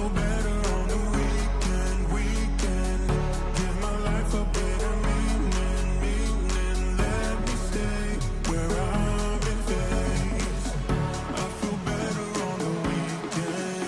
feel better on the weekend. Give my life a better meaning. Let me stay where I've been faced. I feel better on the weekend.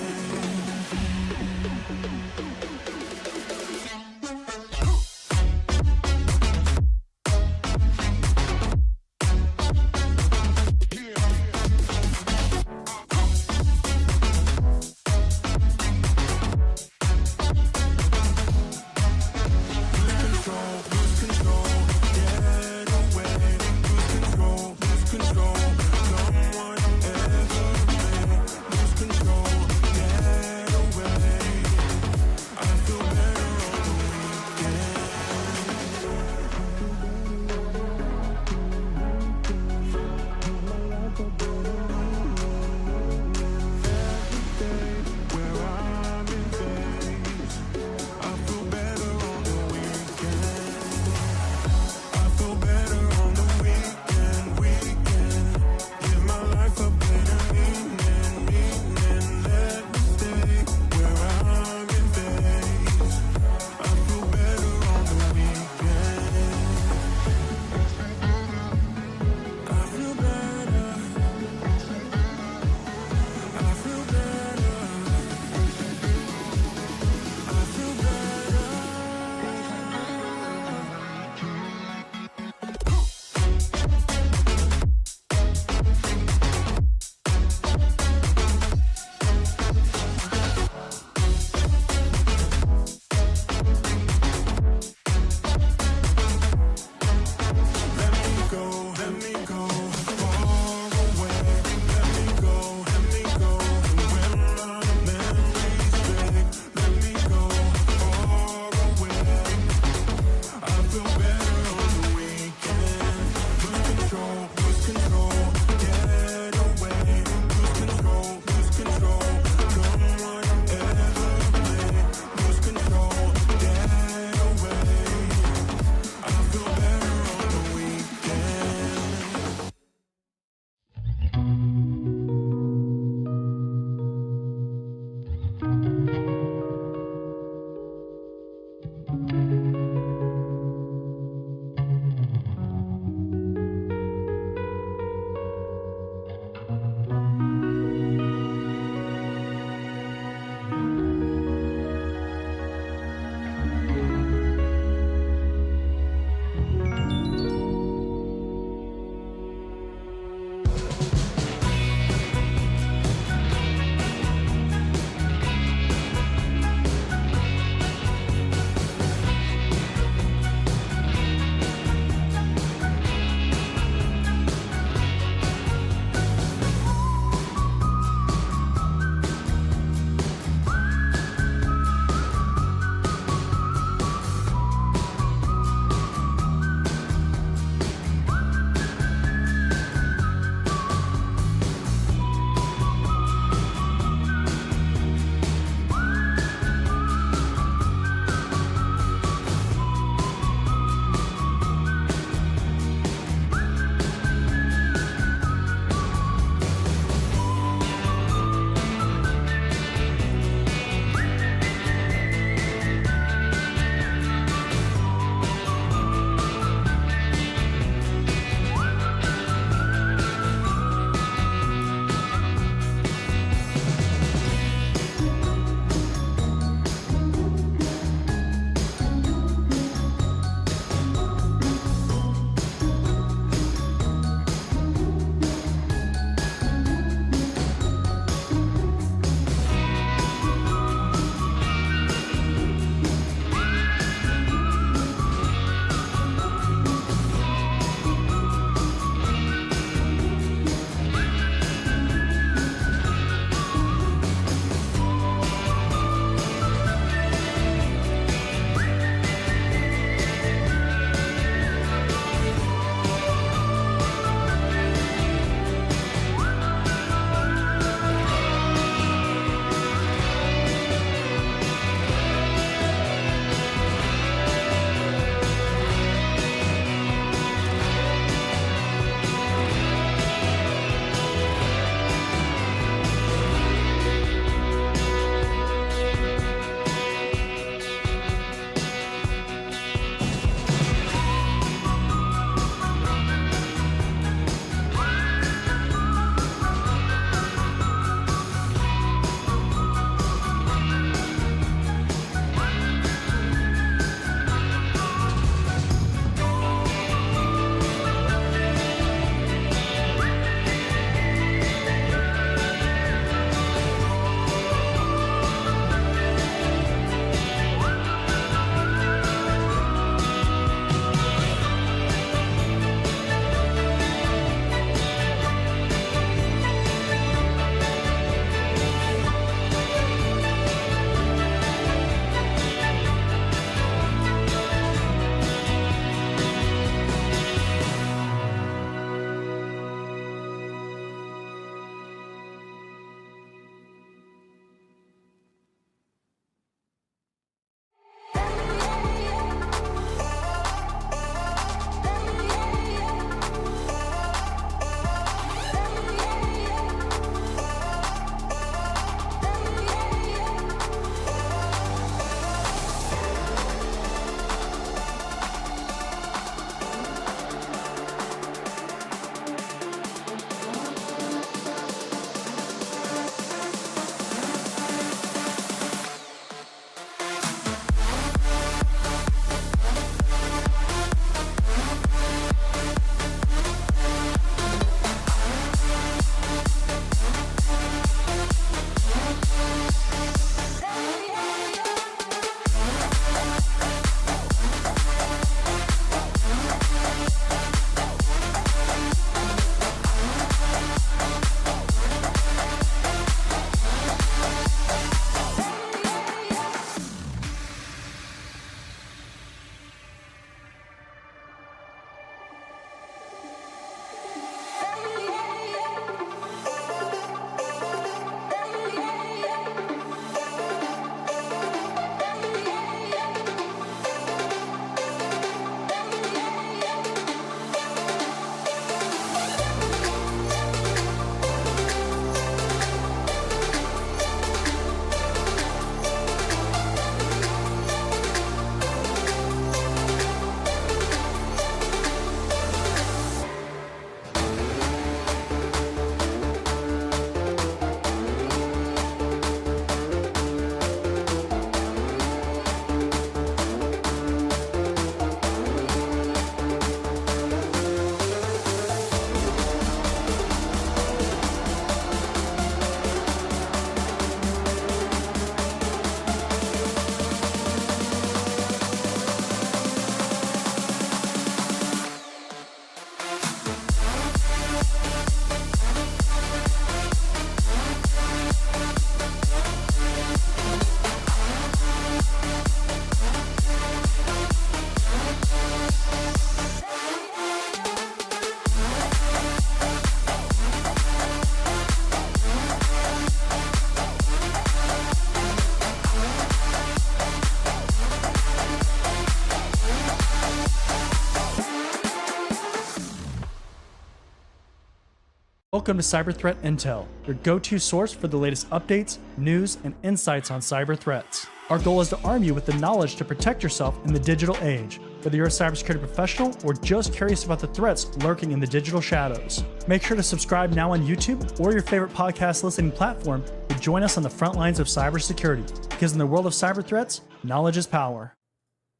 Welcome to Cyber Threat Intel, your go-to source for the latest updates, news, and insights on cyber threats. Our goal is to arm you with the knowledge to protect yourself in the digital age, whether you're a cybersecurity professional or just curious about the threats lurking in the digital shadows. Make sure to subscribe now on YouTube or your favorite podcast listening platform to join us on the front lines of cybersecurity, because in the world of cyber threats, knowledge is power.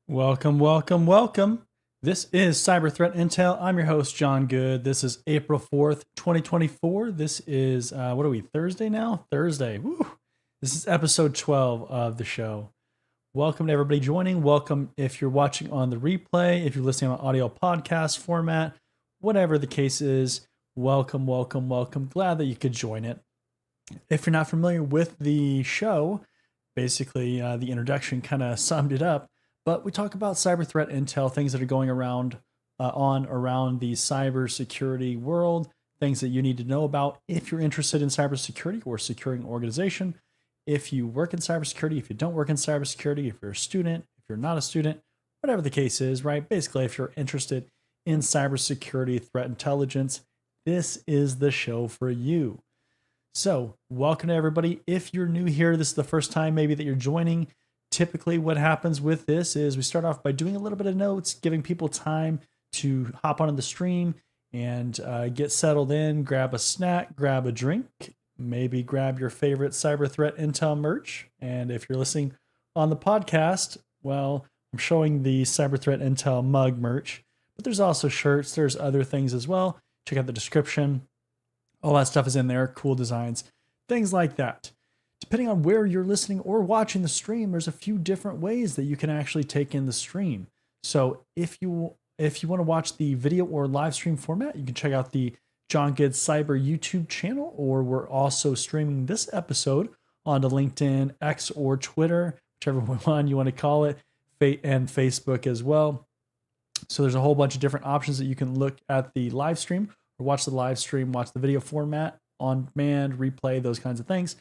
Welcome, welcome, welcome. This is Cyber Threat Intel. I'm your host, John Good. This is April 4th, 2024. This is, Thursday now? Thursday. Woo. This is episode 12 of the show. Welcome to everybody joining. Welcome if you're watching on the replay, if you're listening on audio podcast format, whatever the case is, welcome, welcome, welcome. Glad that you could join it. If you're not familiar with the show, basically the introduction kind of summed it up. But we talk about cyber threat intel, things that are going around the cybersecurity world, things that you need to know about if you're interested in cybersecurity or securing an organization. If you work in cybersecurity, if you don't work in cybersecurity, if you're a student, if you're not a student, whatever the case is, right? Basically, if you're interested in cybersecurity, threat intelligence, this is the show for you. So welcome to everybody. If you're new here, this is the first time maybe that you're joining. Typically what happens with this is we start off by doing a little bit of notes, giving people time to hop onto the stream and get settled in, grab a snack, grab a drink, maybe grab your favorite Cyber Threat Intel merch. And if you're listening on the podcast, well, I'm showing the Cyber Threat Intel mug merch, but there's also shirts, there's other things as well. Check out the description. All that stuff is in there, cool designs, things like that. Depending on where you're listening or watching the stream, there's a few different ways that you can actually take in the stream. So if you want to watch the video or live stream format, you can check out the John Good Cyber YouTube channel, or we're also streaming this episode onto LinkedIn, X, or Twitter, whichever one you want to call it, and Facebook as well. So there's a whole bunch of different options that you can look at the live stream or watch the live stream, watch the video format, on demand, replay, those kinds of things.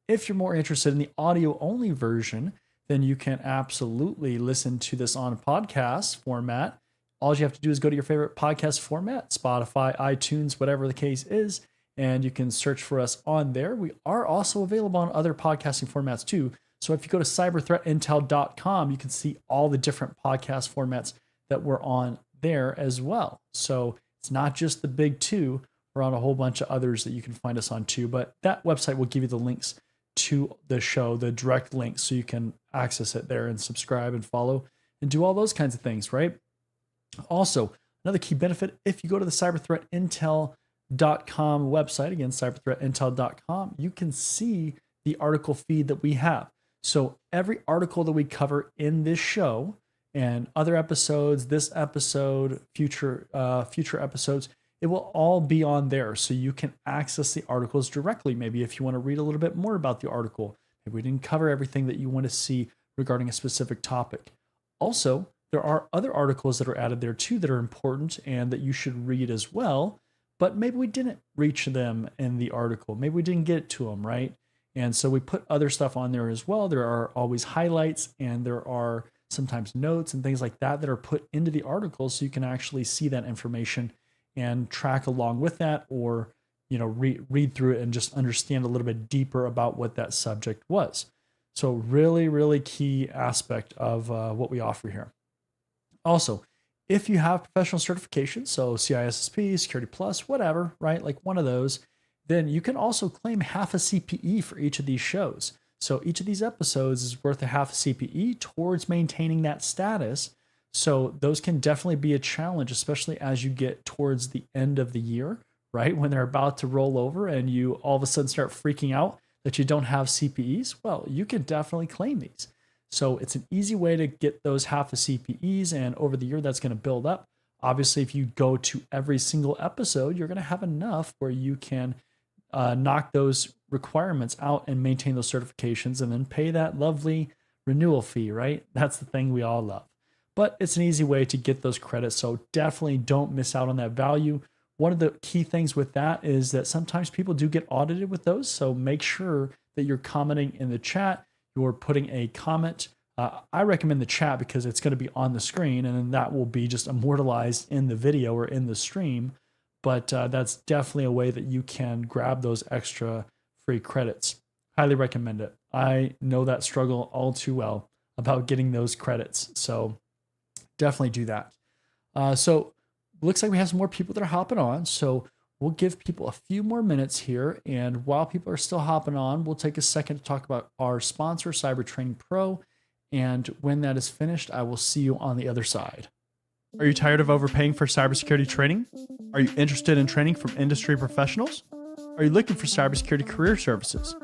If you're more interested in the audio only version, then you can absolutely listen to this on podcast format. All you have to do is go to your favorite podcast format, Spotify, iTunes, whatever the case is, and you can search for us on there. We are also available on other podcasting formats too. So if you go to cyberthreatintel.com, you can see all the different podcast formats that we're on there as well. So it's not just the big two. We're on a whole bunch of others that you can find us on too, but that website will give you the links to the show, the direct links, so you can access it there and subscribe and follow and do all those kinds of things, right? Also, another key benefit, if you go to the cyberthreatintel.com website, again, cyberthreatintel.com, you can see the article feed that we have. So every article that we cover in this show and other episodes, this episode, future episodes, it will all be on there, so you can access the articles directly. Maybe if you want to read a little bit more about the article, maybe we didn't cover everything that you want to see regarding a specific topic. Also, there are other articles that are added there too that are important and that you should read as well, but maybe we didn't reach them in the article. Maybe we didn't get to them, right? And so we put other stuff on there as well. There are always highlights, and there are sometimes notes and things like that that are put into the article, so you can actually see that information and track along with that, or read through it and just understand a little bit deeper about what that subject was. So really, really key aspect of what we offer here. Also, if you have professional certifications, so CISSP, Security Plus, whatever, right, like one of those, then you can also claim half a CPE for each of these shows. So each of these episodes is worth a half a CPE towards maintaining that status. So those can definitely be a challenge, especially as you get towards the end of the year, right? When they're about to roll over and you all of a sudden start freaking out that you don't have CPEs. Well, you can definitely claim these. So it's an easy way to get those half a CPEs, and over the year that's going to build up. Obviously, if you go to every single episode, you're going to have enough where you can knock those requirements out and maintain those certifications and then pay that lovely renewal fee, right? That's the thing we all love. But it's an easy way to get those credits, so definitely don't miss out on that value. One of the key things with that is that sometimes people do get audited with those, so make sure that you're commenting in the chat, you're putting a comment. I recommend the chat because it's going to be on the screen, and then that will be just immortalized in the video or in the stream. but that's definitely a way that you can grab those extra free credits. Highly recommend it. I know that struggle all too well about getting those credits. So definitely do that. So looks like we have some more people that are hopping on. So we'll give people a few more minutes here. And while people are still hopping on, we'll take a second to talk about our sponsor, Cyber Training Pro. And when that is finished, I will see you on the other side. Are you tired of overpaying for cybersecurity training? Are you interested in training from industry professionals? Are you looking for cybersecurity career services?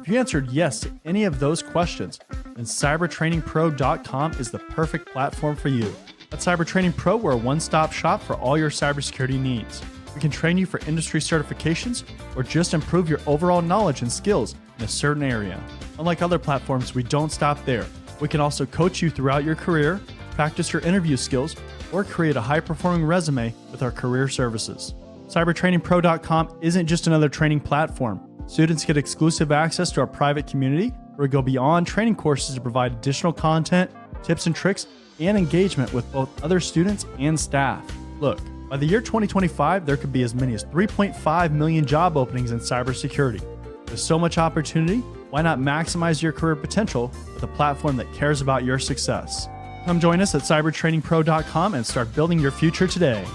If you answered yes to any of those questions, then cybertrainingpro.com is the perfect platform for you. At Cyber Training Pro, we're a one-stop shop for all your cybersecurity needs. We can train you for industry certifications or just improve your overall knowledge and skills in a certain area. Unlike other platforms, we don't stop there. We can also coach you throughout your career, practice your interview skills, or create a high-performing resume with our career services. CybertrainingPro.com isn't just another training platform. Students get exclusive access to our private community where we go beyond training courses to provide additional content, tips and tricks, and engagement with both other students and staff. Look, by the year 2025, there could be as many as 3.5 million job openings in cybersecurity. With so much opportunity, why not maximize your career potential with a platform that cares about your success? Come join us at cybertrainingpro.com and start building your future today.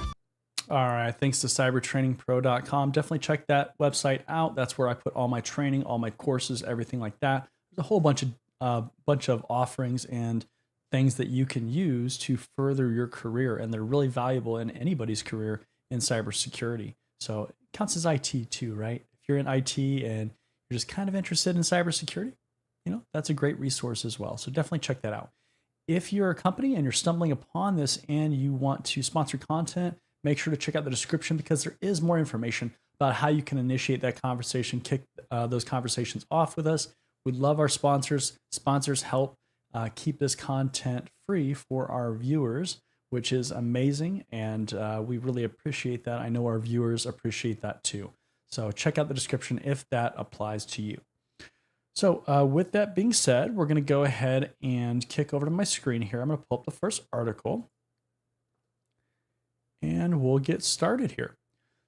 All right, thanks to cybertrainingpro.com. Definitely check that website out. That's where I put all my training, all my courses, everything like that. There's a whole bunch of offerings and things that you can use to further your career, and they're really valuable in anybody's career in cybersecurity. So it counts as IT too, right? If you're in IT and you're just kind of interested in cybersecurity, that's a great resource as well. So definitely check that out. If you're a company and you're stumbling upon this and you want to sponsor content, make sure to check out the description because there is more information about how you can initiate that conversation, kick those conversations off with us. We love our sponsors. Sponsors help keep this content free for our viewers, which is amazing. And we really appreciate that. I know our viewers appreciate that too. So check out the description if that applies to you. So with that being said, we're going to go ahead and kick over to my screen here. I'm going to pull up the first article and we'll get started here.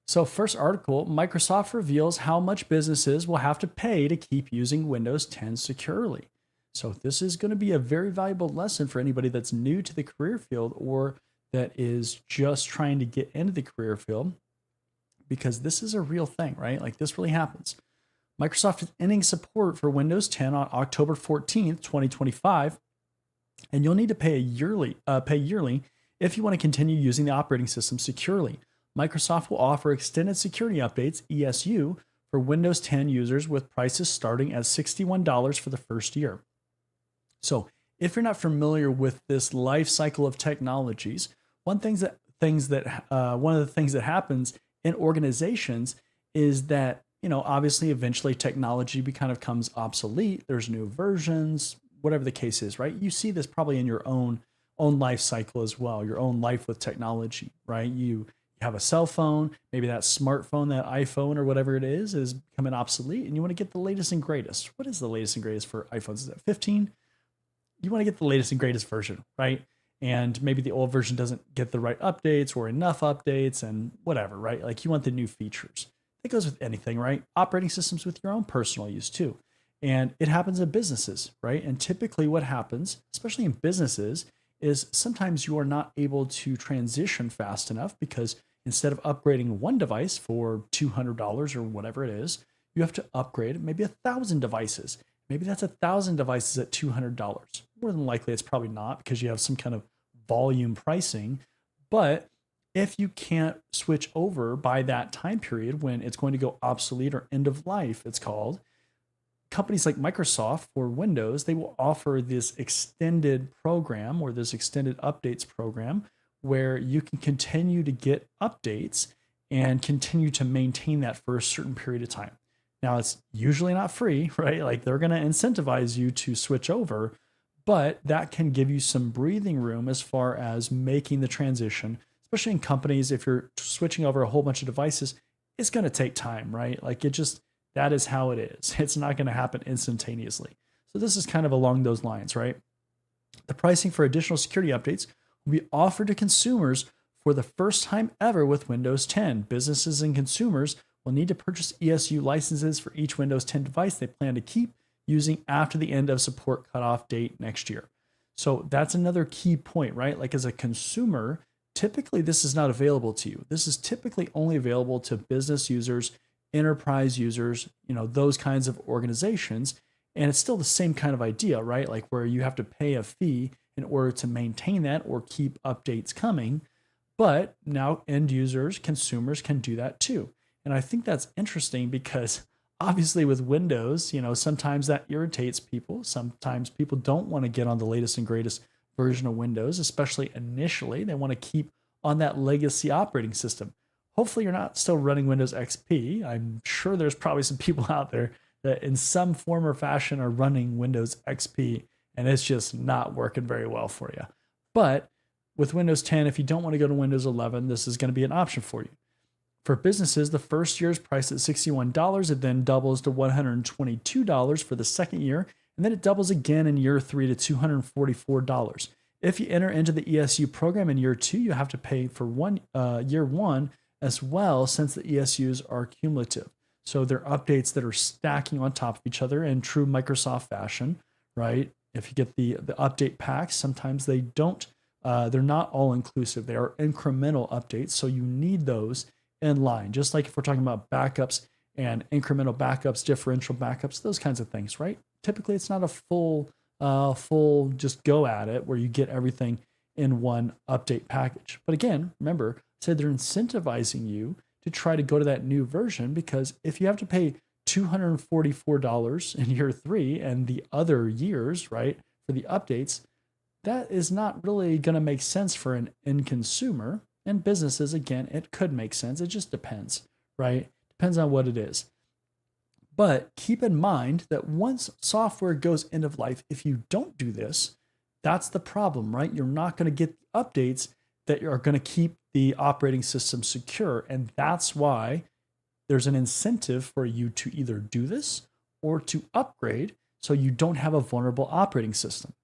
So first article, Microsoft reveals how much businesses will have to pay to keep using Windows 10 securely. So this is going to be a very valuable lesson for anybody that's new to the career field or that is just trying to get into the career field, because this is a real thing, right? Like this really happens. Microsoft is ending support for Windows 10 on October 14th, 2025, and you'll need to pay yearly if you want to continue using the operating system securely. Microsoft will offer extended security updates, ESU, for Windows 10 users with prices starting at $61 for the first year. So if you're not familiar with this life cycle of technologies, one of the things that happens in organizations is that, obviously eventually technology kind of becomes obsolete. There's new versions, whatever the case is, right? You see this probably in your own life cycle as well, your own life with technology, right? You have a cell phone, maybe that smartphone, that iPhone or whatever it is becoming obsolete, and you want to get the latest and greatest. What is the latest and greatest for iPhones? Is it 15? You want to get the latest and greatest version, right? And maybe the old version doesn't get the right updates or enough updates and whatever, right? Like you want the new features. It goes with anything, right? Operating systems with your own personal use too. And it happens in businesses, right? And typically what happens, especially in businesses, is sometimes you are not able to transition fast enough because instead of upgrading one device for $200 or whatever it is, you have to upgrade maybe 1,000 devices. Maybe that's 1,000 devices at $200. More than likely, it's probably not because you have some kind of volume pricing. But if you can't switch over by that time period when it's going to go obsolete or end of life, it's called, companies like Microsoft for Windows, they will offer this extended program or this extended updates program where you can continue to get updates and continue to maintain that for a certain period of time. Now, it's usually not free, right? Like they're going to incentivize you to switch over, but that can give you some breathing room as far as making the transition, especially in companies. If you're switching over a whole bunch of devices, it's going to take time, right? Like that is how it is. It's not going to happen instantaneously. So this is kind of along those lines, right? The pricing for additional security updates will be offered to consumers For the first time ever with Windows 10, businesses and consumers will need to purchase ESU licenses for each Windows 10 device they plan to keep using after the end of support cutoff date next year. So that's another key point, right? Like as a consumer, typically this is not available to you. This is typically only available to business users, enterprise users, those kinds of organizations. And it's still the same kind of idea, right? Like where you have to pay a fee in order to maintain that or keep updates coming. But now end users, consumers can do that too. And I think that's interesting because obviously with Windows, sometimes that irritates people. Sometimes people don't want to get on the latest and greatest version of Windows, especially initially. They want to keep on that legacy operating system. Hopefully you're not still running Windows XP. I'm sure there's probably some people out there that in some form or fashion are running Windows XP and it's just not working very well for you. But with Windows 10, if you don't want to go to Windows 11, this is going to be an option for you. For businesses, the first year is priced at $61. It then doubles to $122 for the second year, and then it doubles again in year 3 to $244. If you enter into the ESU program in year 2, you have to pay for year 1 as well, since the ESUs are cumulative. So they're updates that are stacking on top of each other in true Microsoft fashion, right? If you get the update packs, sometimes they don't, they're not all inclusive. They are incremental updates, so you need those in line. Just like if we're talking about backups and incremental backups, differential backups, those kinds of things, right? Typically, it's not a full just go at it where you get everything in one update package. But again, remember, I said they're incentivizing you to try to go to that new version, because if you have to pay $244 in year 3 and the other years, right, for the updates, that is not really going to make sense for an end consumer. And businesses, again, it could make sense. It just depends, right? Depends on what it is. But keep in mind that once software goes end of life, if you don't do this, that's the problem, right? You're not going to get updates that are going to keep the operating system secure. And that's why there's an incentive for you to either do this or to upgrade so you don't have a vulnerable operating system.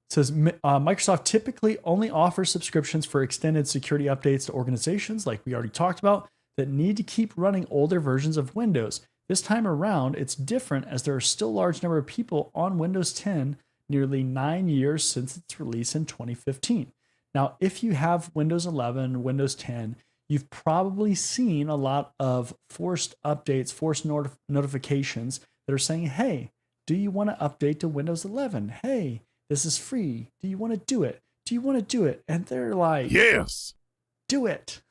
It says Microsoft typically only offers subscriptions for extended security updates to organizations, like we already talked about, that need to keep running older versions of Windows. This time around, it's different as there are still a large number of people on Windows 10 nearly 9 years since its release in 2015. Now, if you have Windows 11, Windows 10, you've probably seen a lot of forced updates, forced notifications that are saying, hey, do you want to update to Windows 11? Hey, this is free. Do you want to do it? Do you want to do it? And they're like, yes, do it.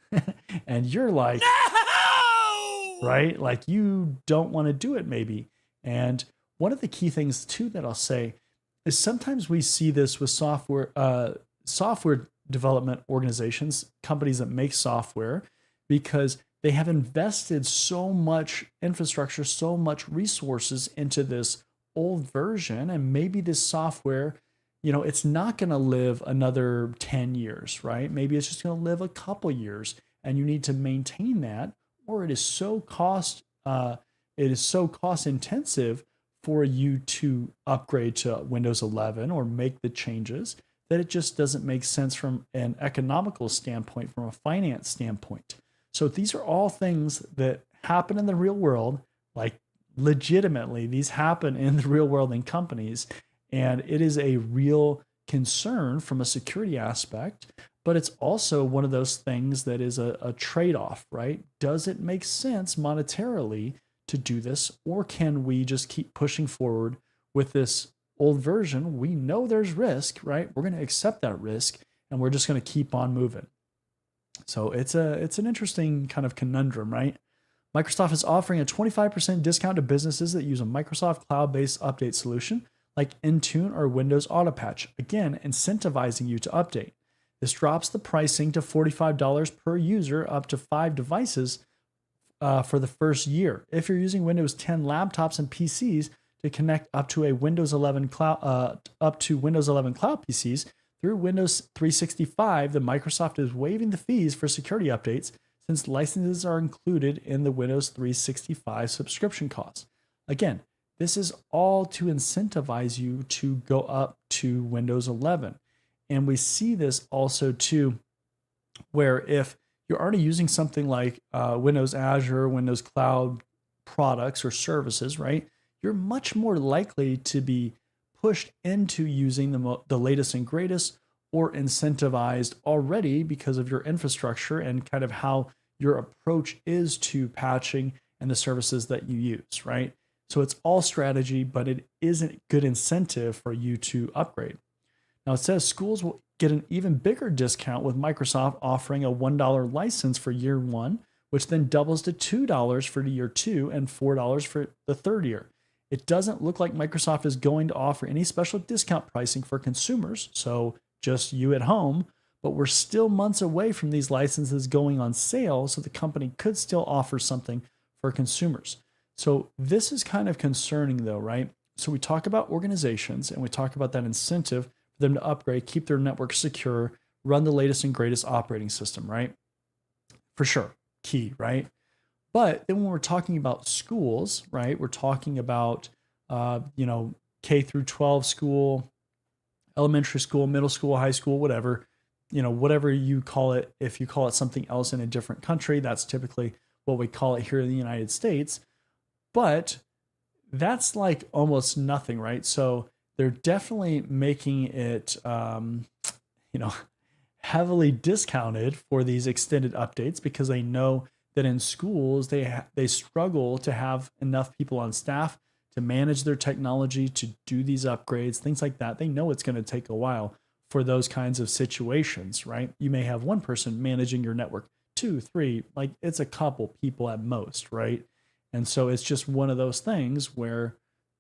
And you're like, no! Right? Like you don't want to do it maybe. And one of the key things too that I'll say is sometimes we see this with software development organizations, companies that make software, because they have invested so much infrastructure, so much resources into this old version, and maybe this software, it's not going to live another 10 years, right? Maybe it's just going to live a couple years, and you need to maintain that, or it is so cost intensive for you to upgrade to Windows 11 or make the changes that it just doesn't make sense from an economical standpoint, from a finance standpoint. So these are all things that happen in the real world, like legitimately, these happen in the real world in companies. And it is a real concern from a security aspect, but it's also one of those things that is a trade-off, right? Does it make sense monetarily to do this, or can we just keep pushing forward with this old version? We know there's risk, right? We're going to accept that risk, and we're just going to keep on moving. So it's an interesting kind of conundrum, right? Microsoft is offering a 25% discount to businesses that use a Microsoft cloud-based update solution like Intune or Windows Autopatch, again, incentivizing you to update. This drops the pricing to $45 per user up to 5 devices for the first year. If you're using Windows 10 laptops and PCs to connect up to Windows 11 cloud PCs through Windows 365, the Microsoft is waiving the fees for security updates since licenses are included in the Windows 365 subscription costs. Again, this is all to incentivize you to go up to Windows 11. And we see this also too, where if you're already using something like Windows Azure, Windows Cloud products or services, right? You're much more likely to be pushed into using the latest and greatest or incentivized already because of your infrastructure and kind of how your approach is to patching and the services that you use, right? So it's all strategy, but it isn't good incentive for you to upgrade. Now it says schools will get an even bigger discount with Microsoft offering a $1 license for year one, which then doubles to $2 for year two and $4 for the third year. It doesn't look like Microsoft is going to offer any special discount pricing for consumers, so just you at home, but we're still months away from these licenses going on sale, so the company could still offer something for consumers. So this is kind of concerning though, right? So we talk about organizations and we talk about that incentive for them to upgrade, keep their network secure, run the latest and greatest operating system, right? For sure, key, right? But then when we're talking about schools, right, we're talking about, K through 12 school, elementary school, middle school, high school, whatever, whatever you call it. If you call it something else in a different country, that's typically what we call it here in the United States. But that's like almost nothing, right? So they're definitely making it, heavily discounted for these extended updates because they know that in schools they struggle to have enough people on staff to manage their technology, to do these upgrades, things like that. They know it's going to take a while for those kinds of situations, right? You may have one person managing your network, 2, 3, like it's a couple people at most, right? And so it's just one of those things where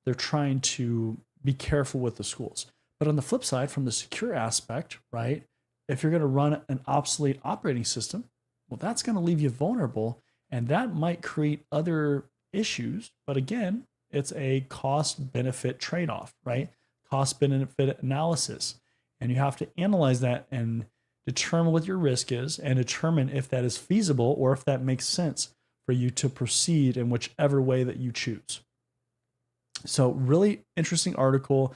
they're trying to be careful with the schools. But on the flip side, from the secure aspect, right? If you're going to run an obsolete operating system, well, that's going to leave you vulnerable, and that might create other issues. But again, it's a cost-benefit trade-off, right? Cost-benefit analysis. And you have to analyze that and determine what your risk is and determine if that is feasible or if that makes sense for you to proceed in whichever way that you choose. So really interesting article,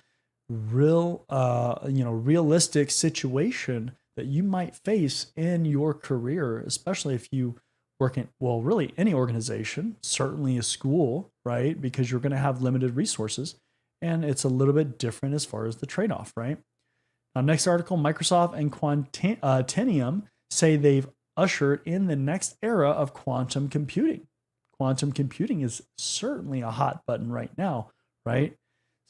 realistic situation that you might face in your career, especially if you work in, well, really any organization, certainly a school, right? Because you're going to have limited resources and it's a little bit different as far as the trade-off, right? Now, next article, Microsoft and Quantinuum say they've ushered in the next era of quantum computing. Quantum computing is certainly a hot button right now, right? It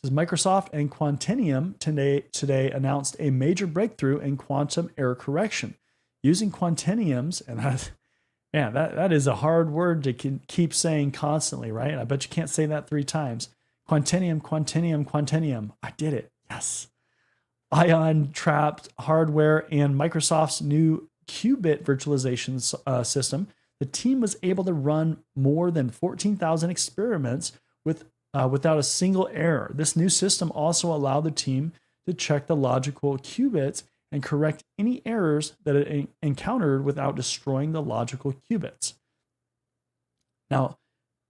says Microsoft and Quantinuum today announced a major breakthrough in quantum error correction. Using Quantinuum's, and that is a hard word to keep saying constantly, right? I bet you can't say that 3 times. Quantinuum. I did it. Yes. Ion trapped hardware and Microsoft's new qubit virtualization system, the team was able to run more than 14,000 experiments without a single error. This new system also allowed the team to check the logical qubits and correct any errors that it encountered without destroying the logical qubits. Now,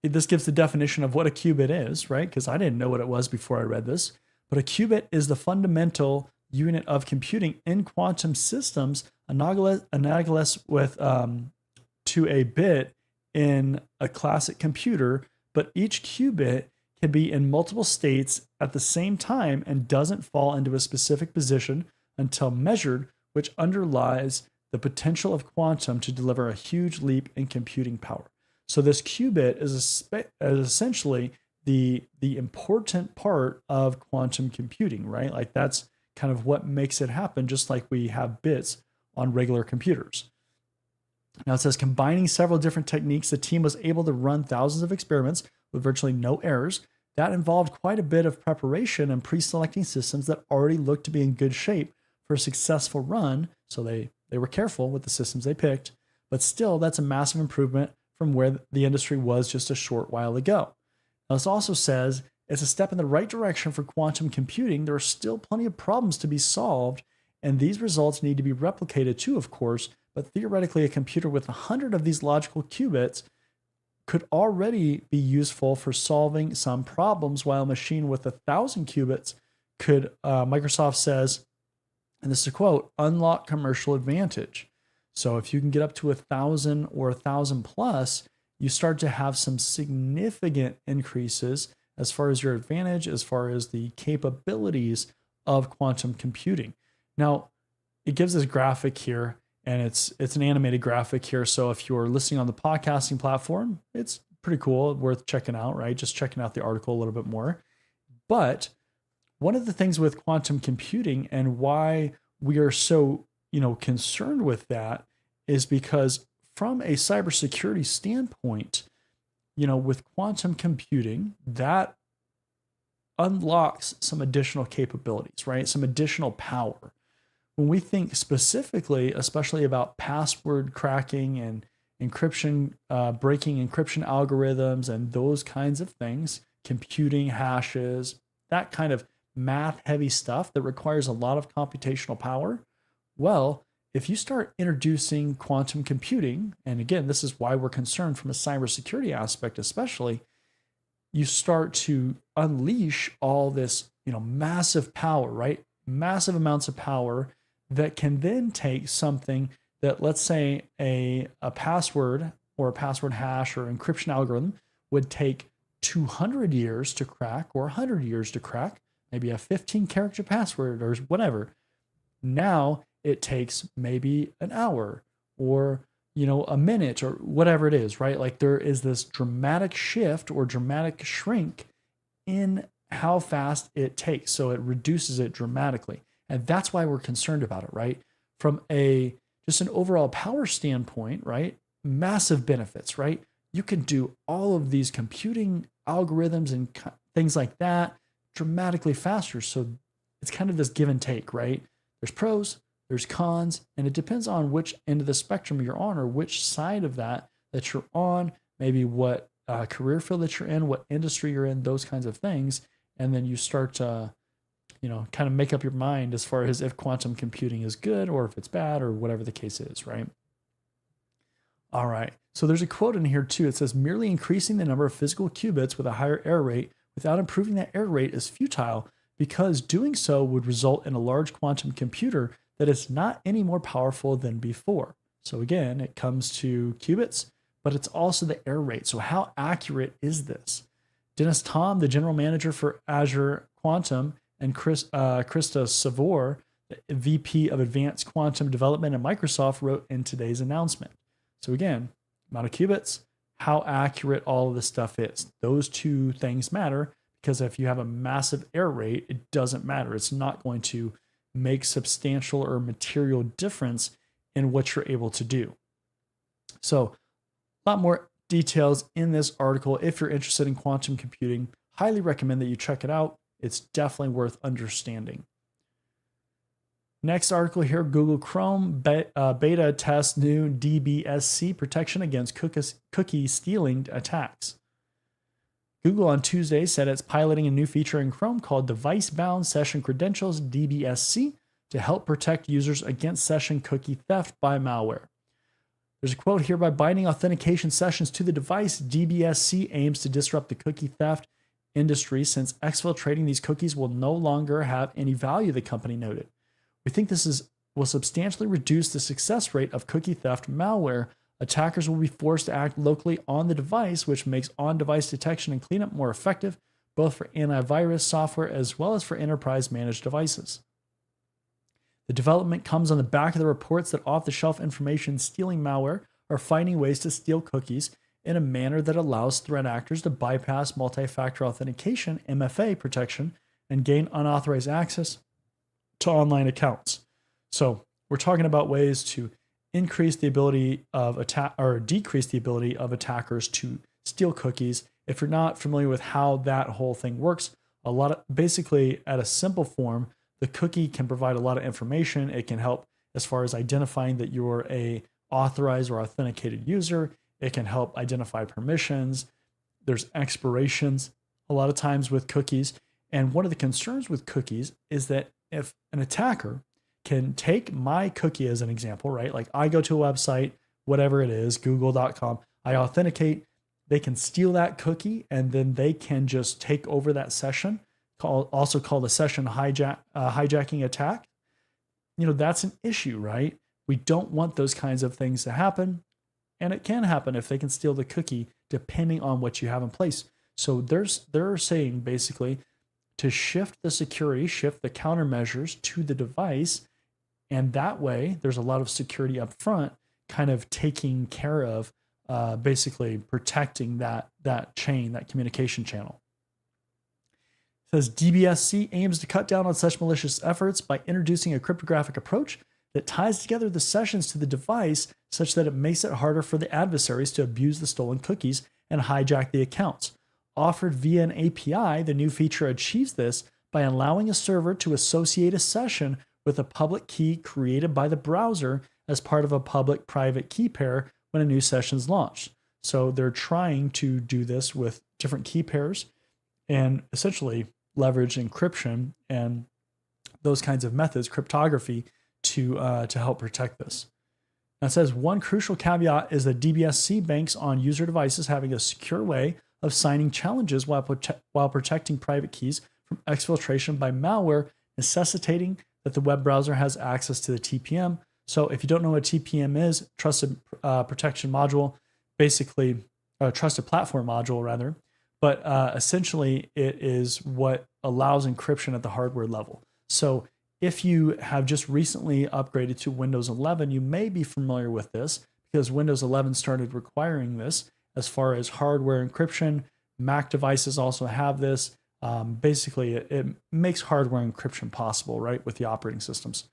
this gives the definition of what a qubit is, right? Because I didn't know what it was before I read this. But a qubit is the fundamental unit of computing in quantum systems, analogous with to a bit in a classic computer, but each qubit can be in multiple states at the same time and doesn't fall into a specific position until measured, which underlies the potential of quantum to deliver a huge leap in computing power. So this qubit is essentially the important part of quantum computing, right? Like that's kind of what makes it happen, just like we have bits on regular computers. Now it says, combining several different techniques, the team was able to run thousands of experiments with virtually no errors. That involved quite a bit of preparation and pre-selecting systems that already looked to be in good shape for a successful run. So they were careful with the systems they picked, but still that's a massive improvement from where the industry was just a short while ago. Now, this also says it's a step in the right direction for quantum computing. There are still plenty of problems to be solved, and these results need to be replicated too, of course, but theoretically, a computer with 100 of these logical qubits could already be useful for solving some problems, while a machine with 1,000 qubits could, Microsoft says, and this is a quote, unlock commercial advantage. So if you can get up to 1,000 or 1,000 plus, you start to have some significant increases as far as your advantage, as far as the capabilities of quantum computing. Now, it gives this graphic here, and it's an animated graphic here. So if you're listening on the podcasting platform, it's pretty cool, worth checking out, right? Just checking out the article a little bit more. But one of the things with quantum computing and why we are so, concerned with that is because from a cybersecurity standpoint, with quantum computing, that unlocks some additional capabilities, right? Some additional power. When we think specifically, especially about password cracking and encryption, breaking encryption algorithms and those kinds of things, computing hashes, that kind of math heavy stuff that requires a lot of computational power. Well, if you start introducing quantum computing, and again, this is why we're concerned from a cybersecurity aspect, especially, you start to unleash all this, massive power, right? Massive amounts of power that can then take something that, let's say, a password or a password hash or encryption algorithm would take 200 years to crack or 100 years to crack, maybe a 15-character password or whatever. Now it takes maybe an hour or a minute or whatever it is, right? Like there is this dramatic shift or dramatic shrink in how fast it takes. So it reduces it dramatically. And that's why we're concerned about it, right? From just an overall power standpoint, right? Massive benefits, right? You can do all of these computing algorithms and things like that dramatically faster. So it's kind of this give and take, right? There's pros, there's cons, and it depends on which end of the spectrum you're on or which side of that you're on, maybe what career field that you're in, what industry you're in, those kinds of things. And then you start to, kind of make up your mind as far as if quantum computing is good or if it's bad or whatever the case is, right? All right. So there's a quote in here too. It says, merely increasing the number of physical qubits with a higher error rate without improving that error rate is futile because doing so would result in a large quantum computer that is not any more powerful than before. So again, it comes to qubits, but it's also the error rate. So how accurate is this? Dennis Tom, the general manager for Azure Quantum, and Krista Savor, the VP of Advanced Quantum Development at Microsoft, wrote in today's announcement. So again, amount of qubits, how accurate all of this stuff is. Those two things matter because if you have a massive error rate, it doesn't matter. It's not going to make substantial or material difference in what you're able to do. So a lot more details in this article. If you're interested in quantum computing, highly recommend that you check it out. It's definitely worth understanding. Next article here, Google Chrome beta tests new DBSC protection against cookie stealing attacks. Google on Tuesday said it's piloting a new feature in Chrome called Device-Bound Session Credentials, DBSC, to help protect users against session cookie theft by malware. There's a quote here, by binding authentication sessions to the device, DBSC aims to disrupt the cookie theft industry since exfiltrating these cookies will no longer have any value, the company noted. We think will substantially reduce the success rate of cookie theft malware. Attackers will be forced to act locally on the device, which makes on-device detection and cleanup more effective, both for antivirus software as well as for enterprise-managed devices. The development comes on the back of the reports that off-the-shelf information stealing malware are finding ways to steal cookies in a manner that allows threat actors to bypass multi-factor authentication, MFA protection, and gain unauthorized access to online accounts. So we're talking about ways to increase the ability of decrease the ability of attackers to steal cookies. If you're not familiar with how that whole thing works, basically at a simple form, the cookie can provide a lot of information. It can help as far as identifying that you're a authorized or authenticated user. It can help identify permissions. There's expirations a lot of times with cookies. And one of the concerns with cookies is that if an attacker can take my cookie as an example, right? Like I go to a website, whatever it is, google.com, I authenticate, they can steal that cookie and then they can just take over that session, also called a session hijacking attack. that's an issue, right? We don't want those kinds of things to happen. And it can happen if they can steal the cookie, depending on what you have in place. So they're saying basically to shift the security, shift the countermeasures to the device. And that way, there's a lot of security up front, kind of taking care of basically protecting that chain, that communication channel. It says DBSC aims to cut down on such malicious efforts by introducing a cryptographic approach that ties together the sessions to the device such that it makes it harder for the adversaries to abuse the stolen cookies and hijack the accounts. Offered via an API, the new feature achieves this by allowing a server to associate a session with a public key created by the browser as part of a public-private key pair when a new session is launched. So they're trying to do this with different key pairs and essentially leverage encryption and those kinds of methods, cryptography, to help protect this. Now it says one crucial caveat is that DBSC banks on user devices having a secure way of signing challenges while protecting private keys from exfiltration by malware, necessitating that the web browser has access to the TPM. So if you don't know what TPM is, Trusted Protection Module, basically a Trusted Platform Module rather, but essentially it is what allows encryption at the hardware level. So if you have just recently upgraded to Windows 11, you may be familiar with this because Windows 11 started requiring this as far as hardware encryption. Mac devices also have this. Basically, it makes hardware encryption possible, right, with the operating systems.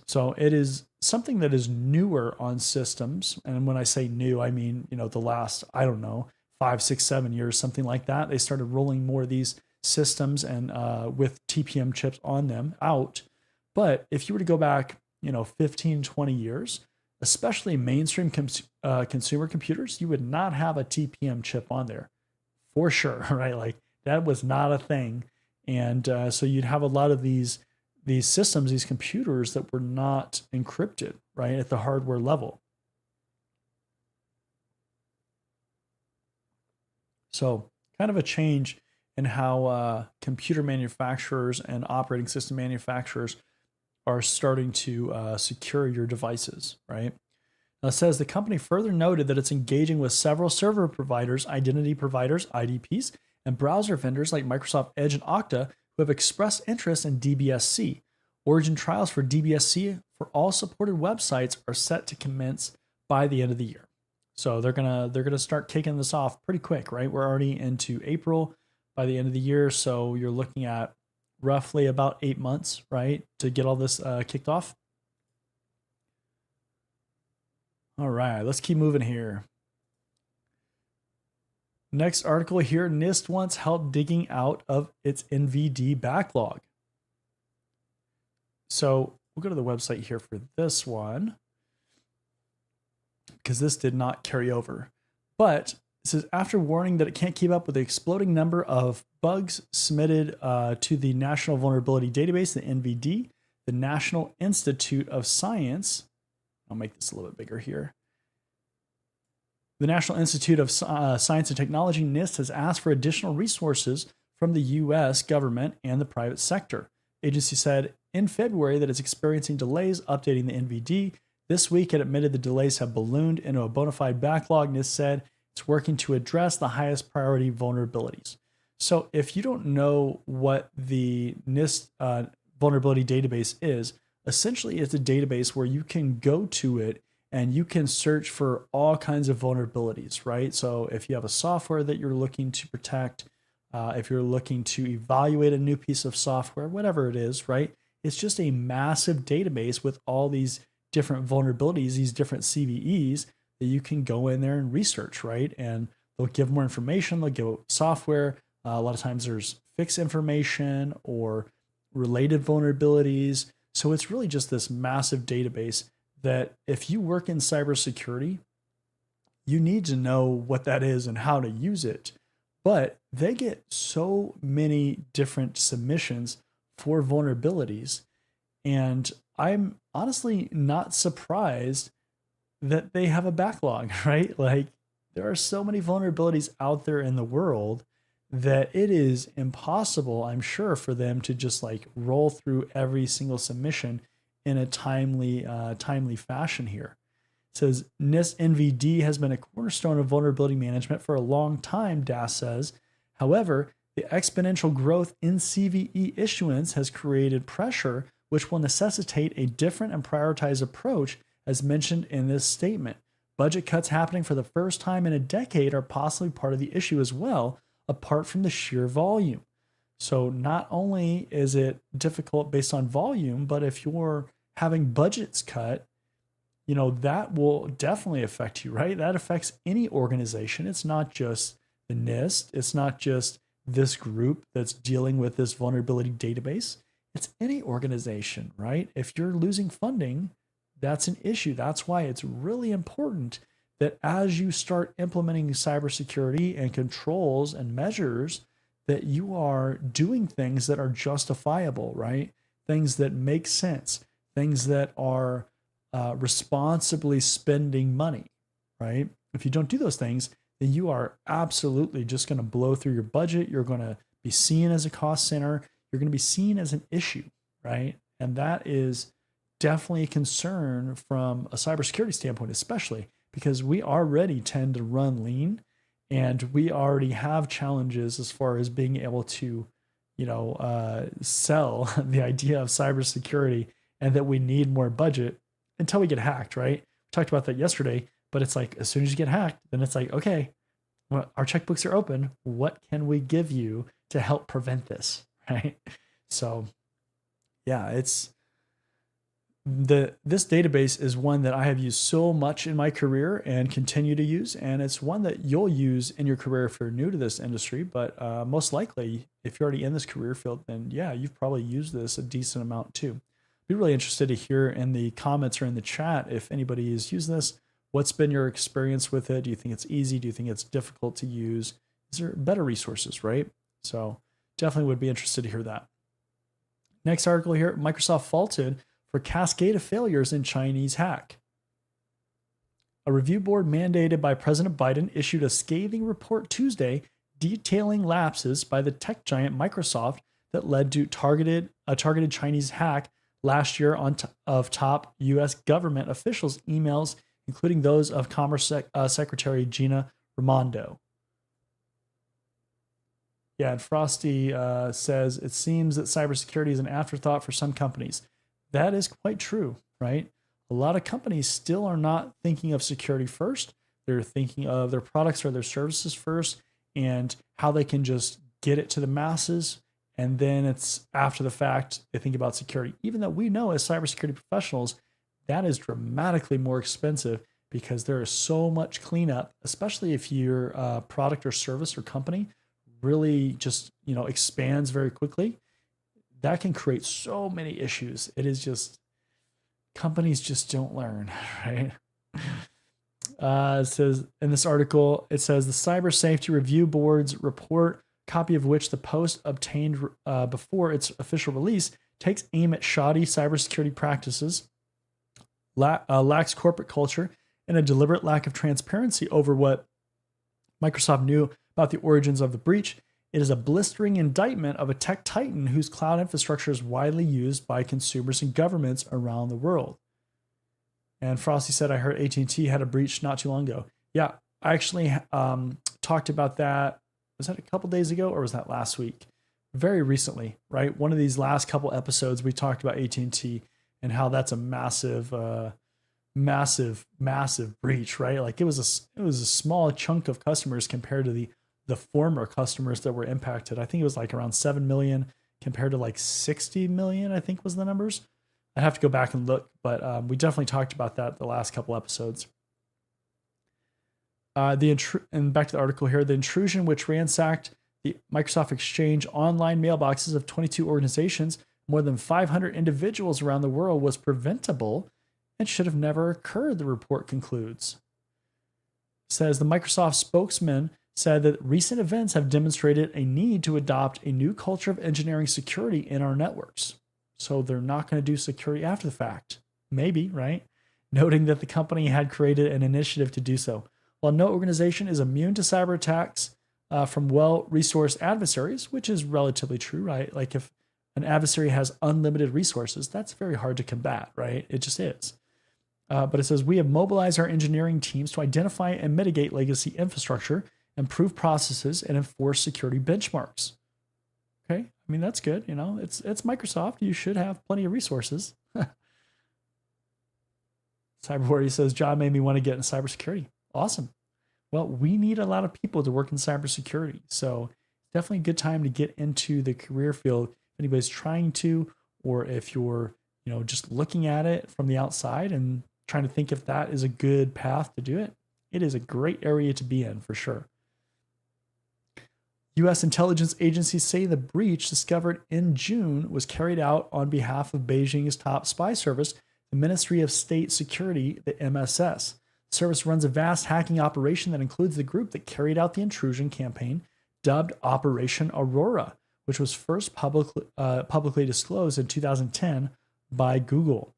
So it is something that is newer on systems. And when I say new, I mean, the last, 5, 6, 7 years, something like that. They started rolling more of these systems and with TPM chips on them out. But if you were to go back, 15, 20 years, especially mainstream consumer computers, you would not have a TPM chip on there for sure, right? Like that was not a thing. And so you'd have a lot of these systems, these computers that were not encrypted, right, at the hardware level. So kind of a change in how computer manufacturers and operating system manufacturers are starting to secure your devices, right? Now it says the company further noted that it's engaging with several server providers, identity providers, IDPs, and browser vendors like Microsoft Edge and Okta who have expressed interest in DBSC. Origin trials for DBSC for all supported websites are set to commence by the end of the year. So they're gonna start kicking this off pretty quick, right? We're already into April by the end of the year, so you're looking at roughly about 8 months, right, to get all this kicked off. All right, let's keep moving here. Next article here, NIST wants help digging out of its NVD backlog. So we'll go to the website here for this one because this did not carry over. But it says, after warning that it can't keep up with the exploding number of bugs submitted to the National Vulnerability Database, the NVD, the National Institute of Science, I'll make this a little bit bigger here. The National Institute of Science and Technology, NIST, has asked for additional resources from the U.S. government and the private sector. The agency said in February that it's experiencing delays updating the NVD. This week, it admitted the delays have ballooned into a bona fide backlog. NIST said it's working to address the highest priority vulnerabilities. So if you don't know what the NIST vulnerability database is, essentially it's a database where you can go to it and you can search for all kinds of vulnerabilities, right? So if you have a software that you're looking to protect, if you're looking to evaluate a new piece of software, whatever it is, right? It's just a massive database with all these different vulnerabilities, these different CVEs that you can go in there and research, right? And they'll give more information, they'll give software. A lot of times there's fixed information or related vulnerabilities. So it's really just this massive database that if you work in cybersecurity, you need to know what that is and how to use it. But they get so many different submissions for vulnerabilities. And I'm honestly not surprised that they have a backlog, right? Like there are so many vulnerabilities out there in the world that it is impossible, I'm sure, for them to just like roll through every single submission in a timely fashion here. It says NIST NVD has been a cornerstone of vulnerability management for a long time, DAS says. However, the exponential growth in CVE issuance has created pressure, which will necessitate a different and prioritized approach, as mentioned in this statement. Budget cuts happening for the first time in a decade are possibly part of the issue as well, apart from the sheer volume. So not only is it difficult based on volume, but if you're having budgets cut, that will definitely affect you, right? That affects any organization. It's not just the NIST. It's not just this group that's dealing with this vulnerability database. It's any organization, right? If you're losing funding, that's an issue. That's why it's really important that as you start implementing cybersecurity and controls and measures, that you are doing things that are justifiable, right? Things that make sense, things that are responsibly spending money, right? If you don't do those things, then you are absolutely just going to blow through your budget. You're going to be seen as a cost center. You're going to be seen as an issue, right? And that is definitely a concern from a cybersecurity standpoint, especially because we already tend to run lean and we already have challenges as far as being able to, sell the idea of cybersecurity and that we need more budget until we get hacked, right? We talked about that yesterday, but it's like, as soon as you get hacked, then it's like, okay, well, our checkbooks are open. What can we give you to help prevent this, right? So yeah, this database is one that I have used so much in my career and continue to use. And it's one that you'll use in your career if you're new to this industry. But most likely, if you're already in this career field, then yeah, you've probably used this a decent amount too. Be really interested to hear in the comments or in the chat if anybody has used this. What's been your experience with it? Do you think it's easy? Do you think it's difficult to use? Is there better resources, right? So definitely would be interested to hear that. Next article here, Microsoft faulted for cascade of failures in Chinese hack. A review board mandated by President Biden issued a scathing report Tuesday detailing lapses by the tech giant Microsoft that led to a targeted Chinese hack last year of top U.S. government officials' emails, including those of Commerce Secretary Gina Raimondo. Yeah, and Frosty says, it seems that cybersecurity is an afterthought for some companies. That is quite true, right? A lot of companies still are not thinking of security first. They're thinking of their products or their services first and how they can just get it to the masses. And then it's after the fact, they think about security. Even though we know as cybersecurity professionals, that is dramatically more expensive because there is so much cleanup, especially if your product or service or company really just, expands very quickly. That can create so many issues. It is just, companies just don't learn, right? It says in this article, it says the Cyber Safety Review Board's report, copy of which the Post obtained before its official release, takes aim at shoddy cybersecurity practices, lacks corporate culture, and a deliberate lack of transparency over what Microsoft knew about the origins of the breach. It is a blistering indictment of a tech titan whose cloud infrastructure is widely used by consumers and governments around the world. And Frosty said, I heard AT&T had a breach not too long ago. Yeah, I actually talked about that. Was that a couple days ago or was that last week? Very recently, right? One of these last couple episodes, we talked about AT&T and how that's a massive breach, right? Like it was a small chunk of customers compared to the former customers that were impacted. I think it was like around 7 million compared to like 60 million, I think was the numbers. I'd have to go back and look, but we definitely talked about that the last couple episodes. And back to the article here, the intrusion which ransacked the Microsoft Exchange online mailboxes of 22 organizations, more than 500 individuals around the world, was preventable and should have never occurred, the report concludes. It says the Microsoft spokesman said that recent events have demonstrated a need to adopt a new culture of engineering security in our networks. So they're not going to do security after the fact. Maybe, right? Noting that the company had created an initiative to do so. While no organization is immune to cyber attacks from well-resourced adversaries, which is relatively true, right? Like if an adversary has unlimited resources, that's very hard to combat, right? It just is. But it says, we have mobilized our engineering teams to identify and mitigate legacy infrastructure, improve processes, and enforce security benchmarks. Okay, I mean, that's good. It's Microsoft. You should have plenty of resources. Cyberwary says, job made me want to get in cybersecurity. Awesome. Well, we need a lot of people to work in cybersecurity. So definitely a good time to get into the career field. If anybody's trying to, or if you're, just looking at it from the outside and trying to think if that is a good path to do it, it is a great area to be in for sure. U.S. intelligence agencies say the breach discovered in June was carried out on behalf of Beijing's top spy service, the Ministry of State Security, the MSS. The service runs a vast hacking operation that includes the group that carried out the intrusion campaign, dubbed Operation Aurora, which was first publicly disclosed in 2010 by Google.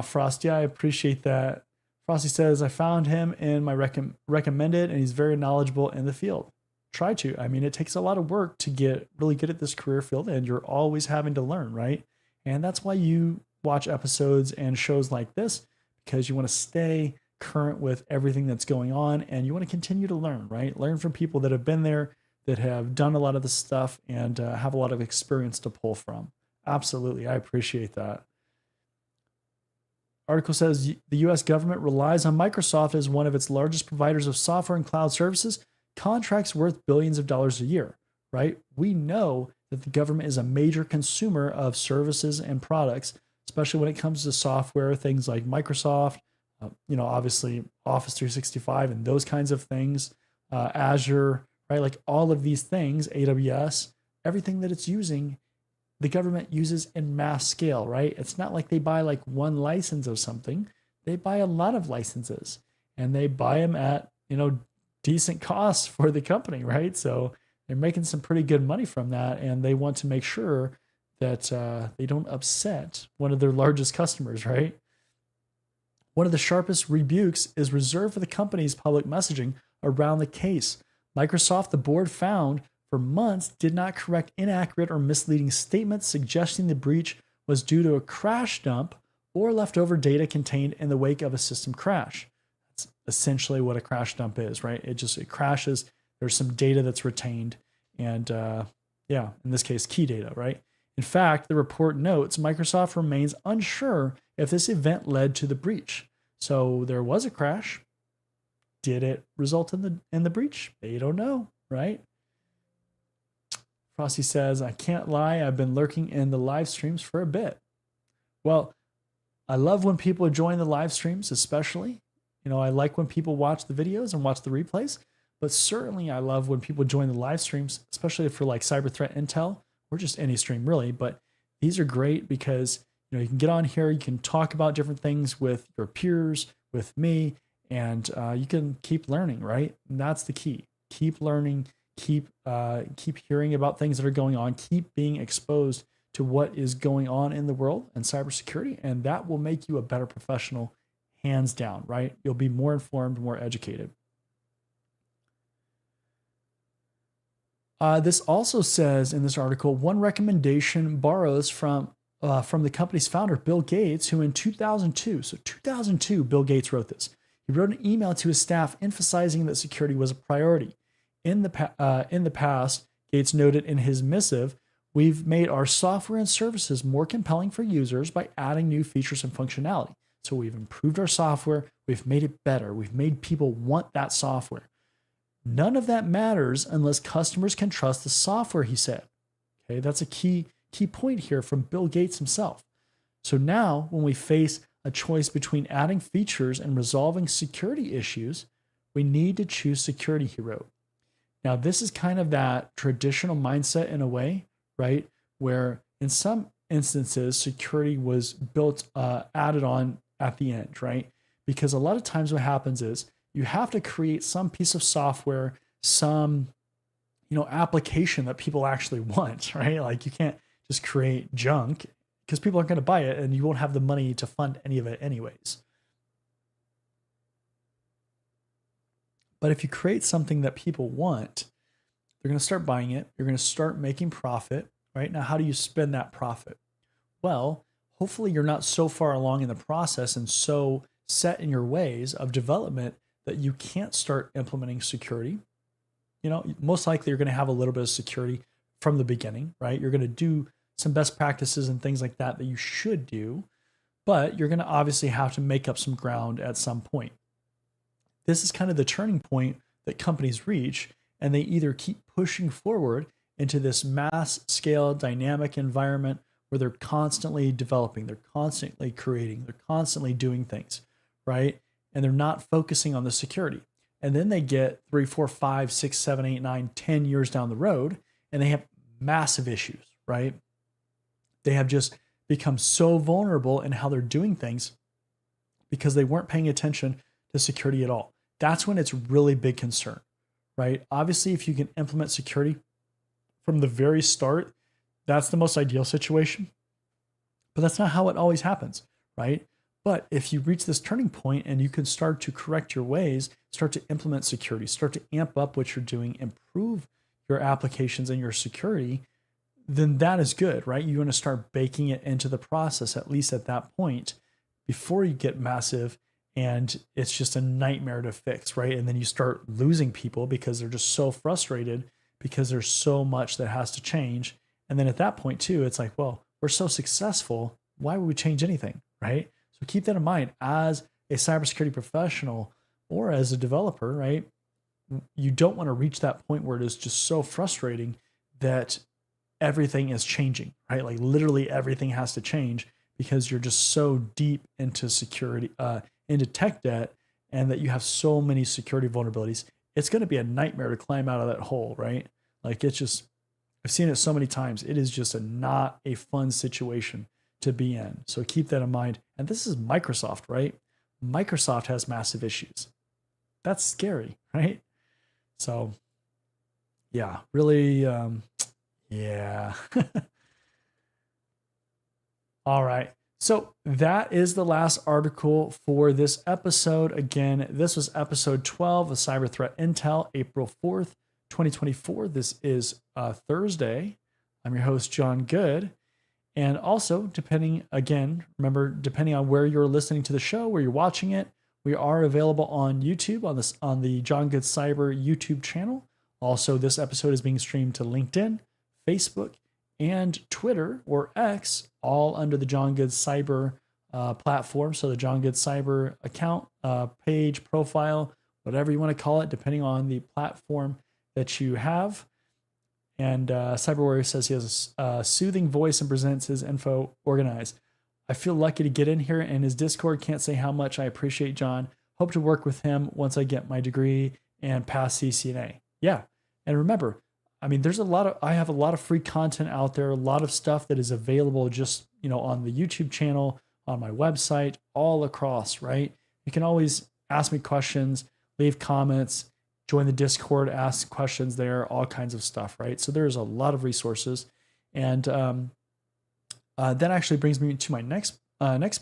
Frosty, I appreciate that. Frosty says, I found him in my recommended, and he's very knowledgeable in the field. Try to. I mean, it takes a lot of work to get really good at this career field, and you're always having to learn, right? And that's why you watch episodes and shows like this, because you want to stay current with everything that's going on, and you want to continue to learn, right? Learn from people that have been there, that have done a lot of this stuff, and have a lot of experience to pull from. Absolutely. I appreciate that. Article says the U.S. government relies on Microsoft as one of its largest providers of software and cloud services, contracts worth billions of dollars a year, right? We know that the government is a major consumer of services and products, especially when it comes to software, things like Microsoft, obviously Office 365 and those kinds of things, Azure, right? Like all of these things, AWS, everything that it's using, the government uses in mass scale, right? It's not like they buy like one license of something. They buy a lot of licenses, and they buy them at, decent costs for the company, right? So they're making some pretty good money from that, and they want to make sure that they don't upset one of their largest customers, right? One of the sharpest rebukes is reserved for the company's public messaging around the case. Microsoft, the board found, for months did not correct inaccurate or misleading statements suggesting the breach was due to a crash dump or leftover data contained in the wake of a system crash. That's essentially what a crash dump is, right? It crashes. There's some data that's retained, and in this case, key data, right? In fact, the report notes Microsoft remains unsure if this event led to the breach. So there was a crash. Did it result in the breach? They don't know, right? Frosty says, I can't lie, I've been lurking in the live streams for a bit. Well, I love when people join the live streams, especially. I like when people watch the videos and watch the replays, but certainly I love when people join the live streams, especially for like cyber threat intel or just any stream really. But these are great because, you can get on here, you can talk about different things with your peers, with me, and you can keep learning, right? And that's the key. Keep learning. Keep hearing about things that are going on, keep being exposed to what is going on in the world and cybersecurity, and that will make you a better professional, hands down, right? You'll be more informed, more educated. This also says in this article, one recommendation borrows from the company's founder, Bill Gates, who in 2002, Bill Gates wrote this. He wrote an email to his staff emphasizing that security was a priority. In the past, Gates noted in his missive, we've made our software and services more compelling for users by adding new features and functionality. So we've improved our software, we've made it better, we've made people want that software. None of that matters unless customers can trust the software, he said. Okay, that's a key point here from Bill Gates himself. So now when we face a choice between adding features and resolving security issues, we need to choose security, he wrote. Now, this is kind of that traditional mindset in a way, right? Where in some instances, security was added on at the end, right? Because a lot of times what happens is you have to create some piece of software, some, application that people actually want, right? Like you can't just create junk because people aren't going to buy it and you won't have the money to fund any of it anyways. But if you create something that people want, You're going to start buying it. You're going to start making profit, right? Now, how do you spend that profit? Well, hopefully you're not so far along in the process and so set in your ways of development that you can't start implementing security. Most likely you're going to have a little bit of security from the beginning, right? You're going to do some best practices and things like that you should do, but you're going to obviously have to make up some ground at some point. This is kind of the turning point that companies reach, and they either keep pushing forward into this mass scale dynamic environment where they're constantly developing, they're constantly creating, they're constantly doing things, right? And they're not focusing on the security. And then they get 3, 4, 5, 6, 7, 8, 9, 10 years down the road, and they have massive issues, right? They have just become so vulnerable in how they're doing things because they weren't paying attention to security at all. That's when it's really big concern, right? Obviously, if you can implement security from the very start, that's the most ideal situation. But that's not how it always happens, right? But if you reach this turning point and you can start to correct your ways, start to implement security, start to amp up what you're doing, improve your applications and your security, then that is good, right? You want to start baking it into the process, at least at that point, before you get massive and it's just a nightmare to fix, right? And then you start losing people because they're just so frustrated because there's so much that has to change. And then at that point too, it's like, well, we're so successful, why would we change anything, right? So keep that in mind as a cybersecurity professional or as a developer, right? You don't want to reach that point where it is just so frustrating that everything is changing, right? Like literally everything has to change because you're just so deep into security, into tech debt, and that you have so many security vulnerabilities. It's going to be a nightmare to climb out of that hole, right? Like it's just, I've seen it so many times. It is just not a fun situation to be in. So keep that in mind. And this is Microsoft, right? Microsoft has massive issues. That's scary, right? So yeah, really, yeah. All right. So that is the last article for this episode. Again, this was episode 12 of Cyber Threat Intel, April 4th, 2024. This is Thursday. I'm your host, John Good. And also, remember, depending on where you're listening to the show, where you're watching it, we are available on YouTube, on the John Good Cyber YouTube channel. Also, this episode is being streamed to LinkedIn, Facebook, and Twitter or X, all under the John Good Cyber platform. So the John Good Cyber account, page, profile, whatever you want to call it, depending on the platform that you have. And Cyber Warrior says he has a soothing voice and presents his info organized. I feel lucky to get in here, and his Discord can't say how much I appreciate John. Hope to work with him once I get my degree and pass CCNA. Yeah. And remember, I mean, I have a lot of free content out there, a lot of stuff that is available just, on the YouTube channel, on my website, all across, right? You can always ask me questions, leave comments, join the Discord, ask questions there, all kinds of stuff, right? So there's a lot of resources. And that actually brings me to my next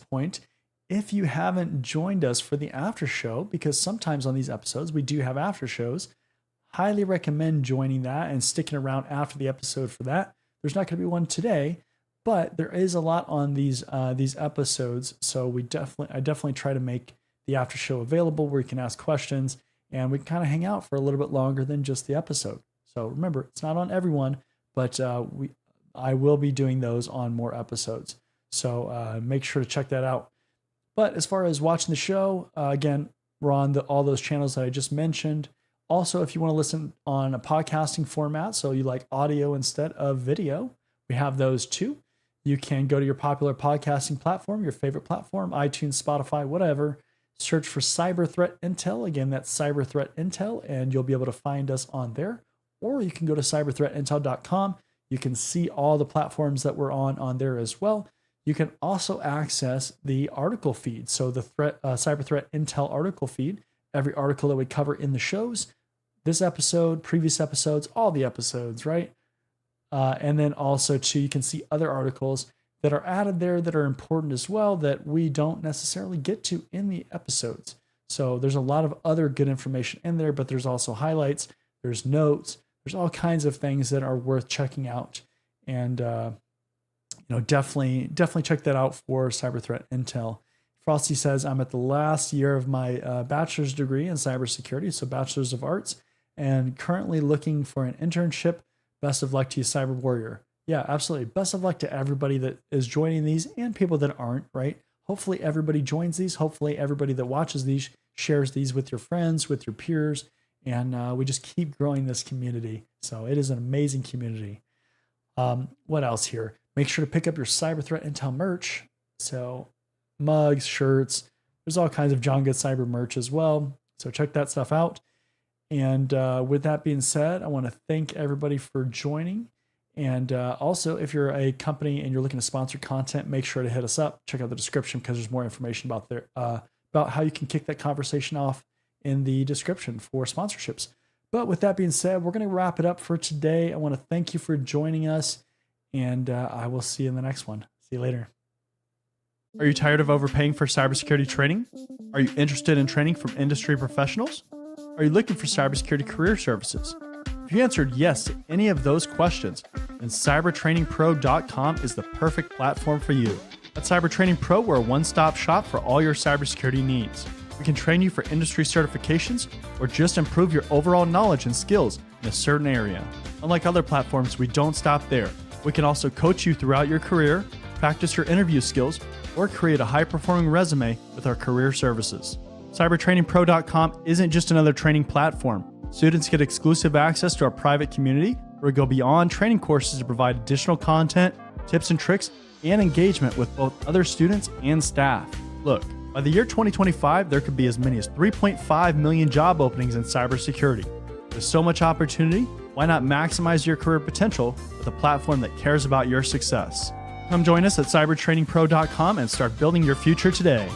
point. If you haven't joined us for the after show, because sometimes on these episodes we do have after shows, highly recommend joining that and sticking around after the episode for that. There's not going to be one today, but there is a lot on these episodes. So I definitely try to make the after show available where you can ask questions and we can kind of hang out for a little bit longer than just the episode. So remember, it's not on everyone, but I will be doing those on more episodes. So make sure to check that out. But as far as watching the show, again, we're on all those channels that I just mentioned. Also, if you want to listen on a podcasting format, so you like audio instead of video, we have those too. You can go to your popular podcasting platform, your favorite platform, iTunes, Spotify, whatever. Search for Cyber Threat Intel. Again, that's Cyber Threat Intel, and you'll be able to find us on there. Or you can go to cyberthreatintel.com. You can see all the platforms that we're on there as well. You can also access the article feed. So the Cyber Threat Intel article feed, every article that we cover in the shows, this episode, previous episodes, all the episodes, right? And then also too, you can see other articles that are added there that are important as well that we don't necessarily get to in the episodes. So there's a lot of other good information in there, but there's also highlights, there's notes, There's all kinds of things that are worth checking out. And, definitely check that out for cyber threat intel. Frosty says, I'm at the last year of my bachelor's degree in cybersecurity, so Bachelor's of Arts, and currently looking for an internship. Best of luck to you, Cyber Warrior. Yeah, absolutely. Best of luck to everybody that is joining these and people that aren't, right? Hopefully everybody joins these. Hopefully everybody that watches these shares these with your friends, with your peers, and we just keep growing this community. So it is an amazing community. What else here? Make sure to pick up your Cyber Threat Intel merch. So mugs, shirts, there's all kinds of John Good Cyber merch as well. So check that stuff out. And with that being said, I want to thank everybody for joining. And also, if you're a company and you're looking to sponsor content, make sure to hit us up. Check out the description because there's more information about how you can kick that conversation off in the description for sponsorships. But with that being said, we're going to wrap it up for today. I want to thank you for joining us, and I will see you in the next one. See you later. Are you tired of overpaying for cybersecurity training? Are you interested in training from industry professionals? Are you looking for cybersecurity career services? If you answered yes to any of those questions, then cybertrainingpro.com is the perfect platform for you. At Cybertraining Pro, we're a one-stop shop for all your cybersecurity needs. We can train you for industry certifications or just improve your overall knowledge and skills in a certain area. Unlike other platforms, we don't stop there. We can also coach you throughout your career, practice your interview skills, or create a high-performing resume with our career services. Cybertrainingpro.com isn't just another training platform. Students get exclusive access to our private community where we go beyond training courses to provide additional content, tips and tricks, and engagement with both other students and staff. Look, by the year 2025, there could be as many as 3.5 million job openings in cybersecurity. With so much opportunity, why not maximize your career potential with a platform that cares about your success? Come join us at cybertrainingpro.com and start building your future today.